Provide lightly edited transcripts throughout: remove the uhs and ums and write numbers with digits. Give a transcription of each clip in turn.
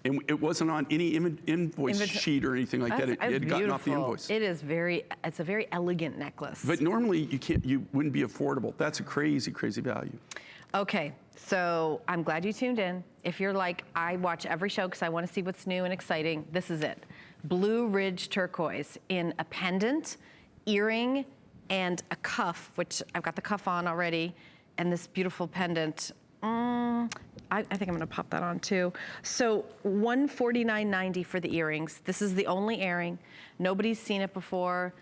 And it wasn't on any invoice sheet or anything like that. It had gotten off the invoice. It is it's a very elegant necklace. But normally you wouldn't be affordable. That's a crazy, crazy value. Okay, so I'm glad you tuned in. If you're like, I watch every show because I want to see what's new and exciting, this is it. Blue Ridge Turquoise in a pendant, earring, and a cuff, which I've got the cuff on already, and this beautiful pendant. I think I'm gonna pop that on too. So $149.90 for the earrings. This is the only earring. Nobody's seen it before.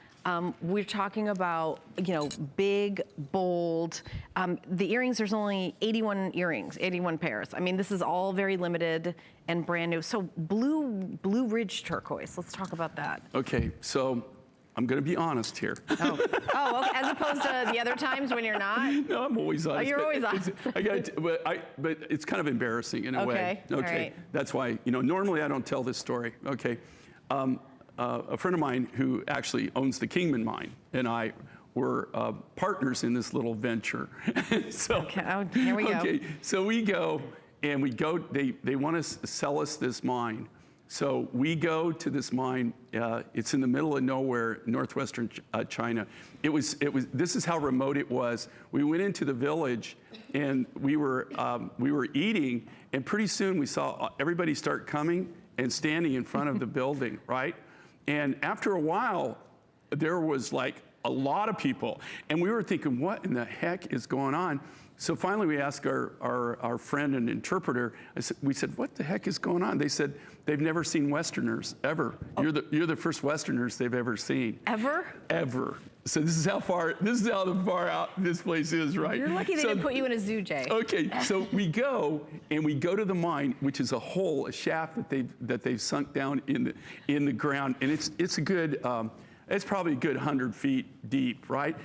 We're talking about, you know, big, bold. The earrings, there's only 81 earrings, 81 pairs. I mean, this is all very limited and brand new. So Blue Ridge Turquoise, let's talk about that. Okay, so I'm gonna be honest here. Oh, okay. As opposed to the other times when you're not? No, I'm always honest. Oh, you're always honest. But it's kind of embarrassing in a way. Okay, all right. That's why, you know, normally I don't tell this story, okay? A friend of mine who actually owns the Kingman mine and I were partners in this little venture. So, okay, here we go. Okay, so we go, they want to sell us this mine. So we go to this mine. It's in the middle of nowhere, northwestern China. This is how remote it was. We went into the village, and we were eating, and pretty soon we saw everybody start coming and standing in front of the building, right? And after a while, there was like a lot of people, and we were thinking, what in the heck is going on? So finally we asked our friend and interpreter, we said, what the heck is going on? They said, they've never seen Westerners, ever. Oh. You're the first Westerners they've ever seen. Ever? Ever. So this is how far out this place is, right? You're lucky they didn't put you in a zoo, Jay. Okay, so we go to the mine, which is a hole, a shaft that they've sunk down in the ground, and it's a good, it's probably a good 100 feet deep, right?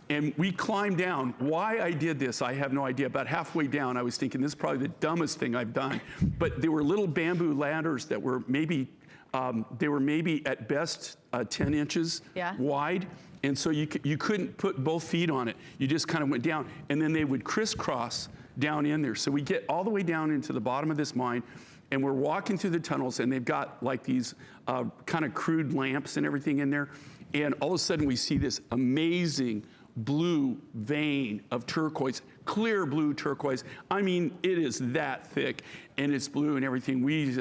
And we climbed down. Why I did this, I have no idea. About halfway down, I was thinking, this is probably the dumbest thing I've done. But there were little bamboo ladders that were maybe, at best 10 inches wide. And so you couldn't put both feet on it. You just kind of went down. And then they would crisscross down in there. So we get all the way down into the bottom of this mine, and we're walking through the tunnels, and they've got like these kind of crude lamps and everything in there. And all of a sudden, we see this amazing blue vein of turquoise, clear blue turquoise. I mean, it is that thick, and it's blue and everything. We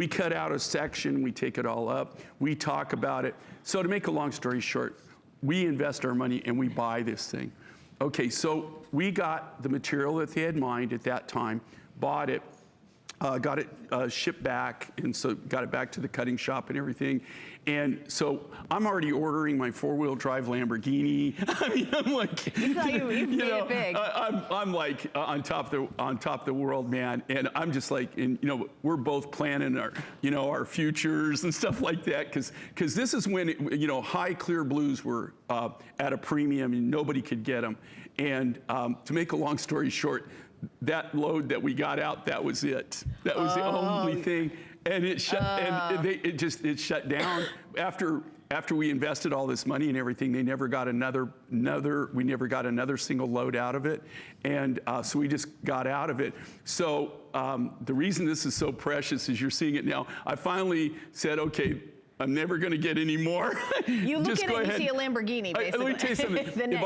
cut out a section, we take it all up, we talk about it. So to make a long story short, we invest our money and we buy this thing. Okay, so we got the material that they had mined at that time, bought it, got it shipped back, and so got it back to the cutting shop and everything. And so I'm already ordering my four-wheel drive Lamborghini. I mean, I'm like, you made it big. I'm like on top of the world, man. And I'm just like, and you know, we're both planning our futures and stuff like that, because this is when high clear blues were at a premium and nobody could get them. And to make a long story short, that load that we got out, that was it. That was the only thing. And it shut, and it shut down after we invested all this money and everything. They never got we never got another single load out of it, and so we just got out of it. So the reason this is so precious is you're seeing it now. I finally said, okay, I'm never going to get any more. You look at it and you see a Lamborghini, basically. Let me tell you something. If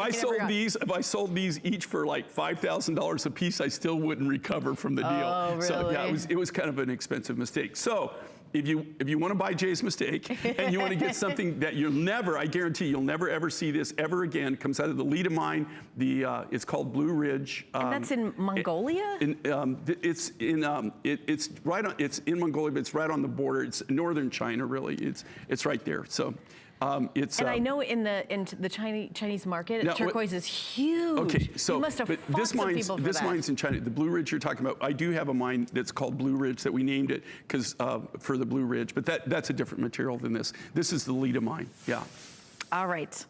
I sold these each for like $5,000 a piece, I still wouldn't recover from the deal. Oh, really? So yeah, it was kind of an expensive mistake. So if you want to buy Jay's mistake and you want to get something that I guarantee you'll never ever see this ever again, it comes out of the Lita mine. It's called Blue Ridge. And that's in Mongolia? It's in Mongolia, but it's right on the border. It's northern China, really. It's right there. So. And I know in the Chinese market, turquoise is huge. Okay, so you must have fought some people for this mine's in China. The Blue Ridge you're talking about, I do have a mine that's called Blue Ridge that we named it for the Blue Ridge, but that's a different material than this. This is the Lita mine, yeah. All right.